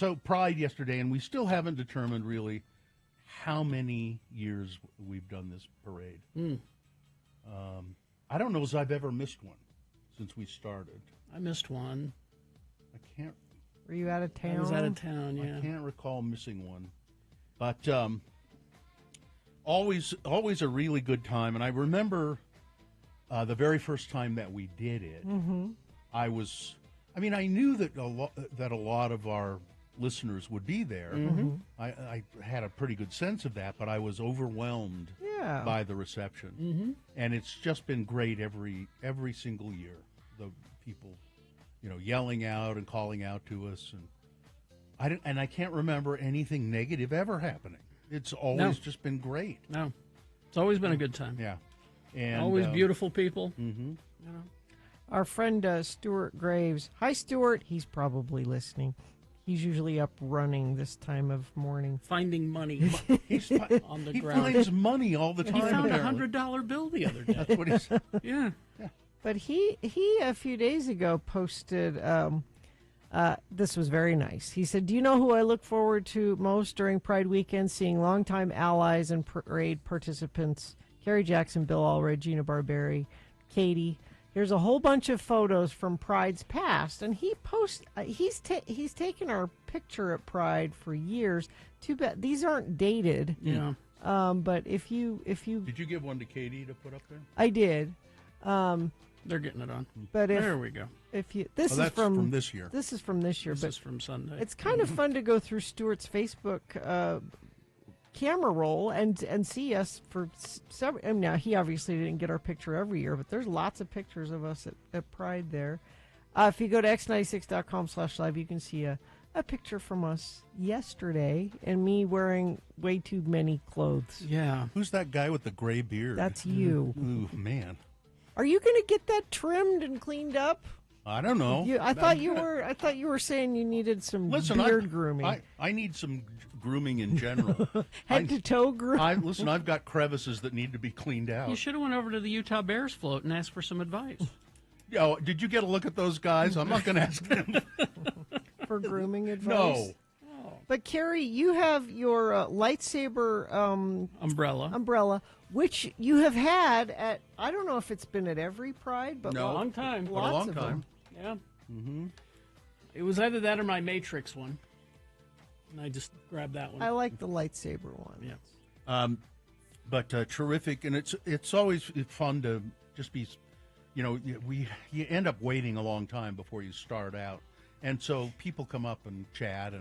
So Pride yesterday, and we still haven't determined really how many years we've done this parade. I don't know as I've ever missed one since we started. I missed one. I can't. Were you out of town? I was out of town, yeah. I can't recall missing one, but always a really good time. And I remember the very first time that we did it. Mm-hmm. I knew that a lot of our listeners would be there. Mm-hmm. I had a pretty good sense of that, but I was overwhelmed by the reception. Mm-hmm. And it's just been great every single year. The people, yelling out and calling out to us, and I can't remember anything negative ever happening. It's always just been great. No, it's always been a good time. Yeah, and always beautiful people. Mm-hmm. Our friend Stuart Graves. Hi, Stuart. He's probably listening. He's usually up running this time of morning. Finding money on the ground. He finds money all the time. He found apparently. $100 bill the other day. That's what he said. Yeah. But he a few days ago posted, this was very nice. He said, "Do you know who I look forward to most during Pride weekend? Seeing longtime allies and parade participants, Carrie Jackson, Bill Allred, Gina Barberi, Katie. Here's a whole bunch of photos from Pride's past." And he posts, he's taken our picture at Pride for years. Too bad these aren't dated. Yeah. But if you Did you give one to Katie to put up there? I did. They're getting it on. But there we go. If you this that's is from this year. This is from this year. This but is from Sunday. It's kind of fun to go through Stuart's Facebook camera roll and see us for several. I mean, now he obviously didn't get our picture every year, but there's lots of pictures of us at Pride there. If you go to x96.com/live, you can see a picture from us yesterday and me wearing way too many clothes. Yeah. Who's that guy with the gray beard? That's you. Ooh, man. Are you going to get that trimmed and cleaned up? I don't know. I thought you were saying you needed some beard grooming. I need some grooming in general. Head to toe grooming. Listen, I've got crevices that need to be cleaned out. You should have went over to the Utah Bears float and asked for some advice. Oh, did you get a look at those guys? I'm not going to ask them. For grooming advice? No. But, Carrie, you have your lightsaber umbrella, which you have had at, I don't know if it's been at every Pride, but no. A long time. Lots a long of time. them. Yeah. Mm-hmm. It was either that or my Matrix one. And I just grabbed that one. I like the lightsaber one. Yeah. But terrific, and it's always fun to just be, you end up waiting a long time before you start out. And so people come up and chat,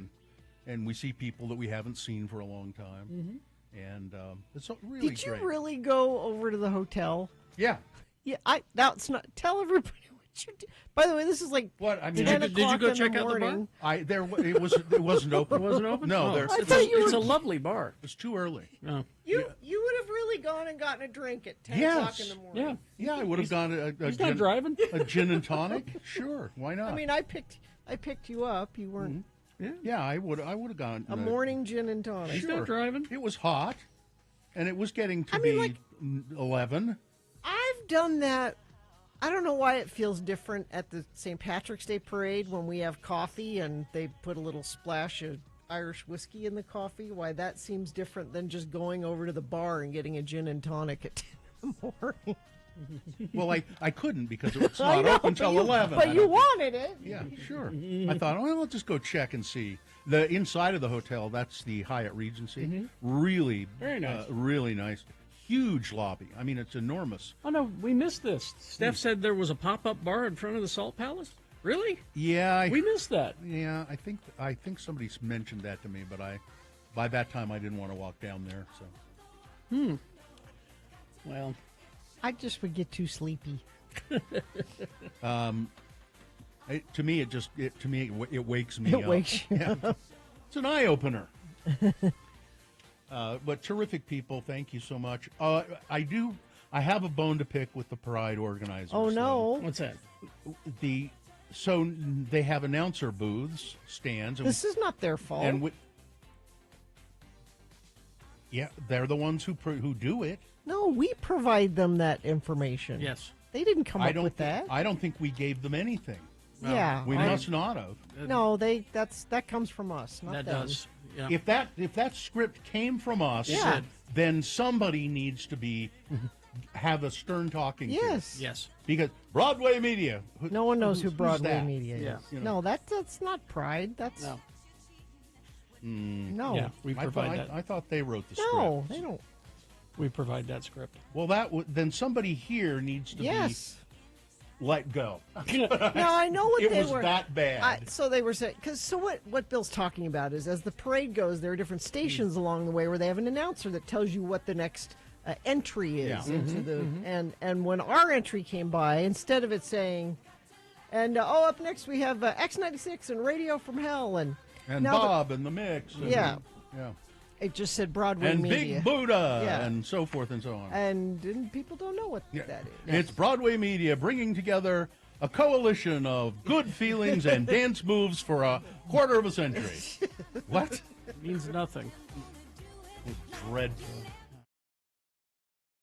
and we see people that we haven't seen for a long time. Mm-hmm. And it's really great. Did you really go over to the hotel? Yeah. Yeah, that's not. Tell everybody what you did. By the way, this is like what I mean. 10 did you go check out the bar? It wasn't open. It wasn't open. No, it's a lovely bar. It's too early. Oh. You would have really gone and gotten a drink at 10 o'clock in the morning. Yeah. I would have gone He's not driving. A gin and tonic. Sure, why not? I mean, I picked you up. You weren't. Yeah, I would have gone A morning gin and tonic. He's not driving. It was hot, and it was getting to be 11. I've done that. I don't know why it feels different at the St. Patrick's Day parade when we have coffee and they put a little splash of Irish whiskey in the coffee. Why that seems different than just going over to the bar and getting a gin and tonic at 10 in the morning. Well, I couldn't because it's not open until 11. But you wanted it. Yeah, sure. I thought, I'll just go check and see. The inside of the hotel, that's the Hyatt Regency. Mm-hmm. Really, very nice. Really nice. Huge lobby. I mean, it's enormous. Oh, no, we missed this. Steph said there was a pop-up bar in front of the Salt Palace. Really? Yeah. We missed that. Yeah, I think somebody mentioned that to me, but by that time I didn't want to walk down there. So. Well, I just would get too sleepy. To me, it wakes me It up. wakes you up. It's an eye opener. But terrific people. Thank you so much. I have a bone to pick with the Pride organizers. Oh no! What's that? So they have announcer booths, stands. This is not their fault. And they're the ones who do it. No, we provide them that information. Yes. They didn't come up with that. I don't think we gave them anything. Yeah, We must not have. No, that comes from us, not That them. does. Yeah. If that script came from us, Yeah. then somebody needs to have a stern talking. Yes. To. Yes. Because Broadway Media. No one knows who who's Broadway that? Media is. Yeah. You know. No, that's not Pride. That's No. no. Yeah, we provide that. I thought they wrote the No, script. they don't. We provide that script. Well, then somebody here needs to Yes. be let go. No, I know what It they was were. that bad. So they were saying, what Bill's talking about is as the parade goes, there are different stations along the way where they have an announcer that tells you what the next entry is Yeah. into the and when our entry came by, instead of it saying, and up next we have X96 and Radio from Hell and And now Bob and the Mix. And, Yeah. Yeah. it just said Broadway And Media. Big Buddha Yeah. and so forth and so on. And people don't know what Yeah. that is. It's Broadway Media bringing together a coalition of good feelings and dance moves for a quarter of a century. What? It means nothing. Dreadful.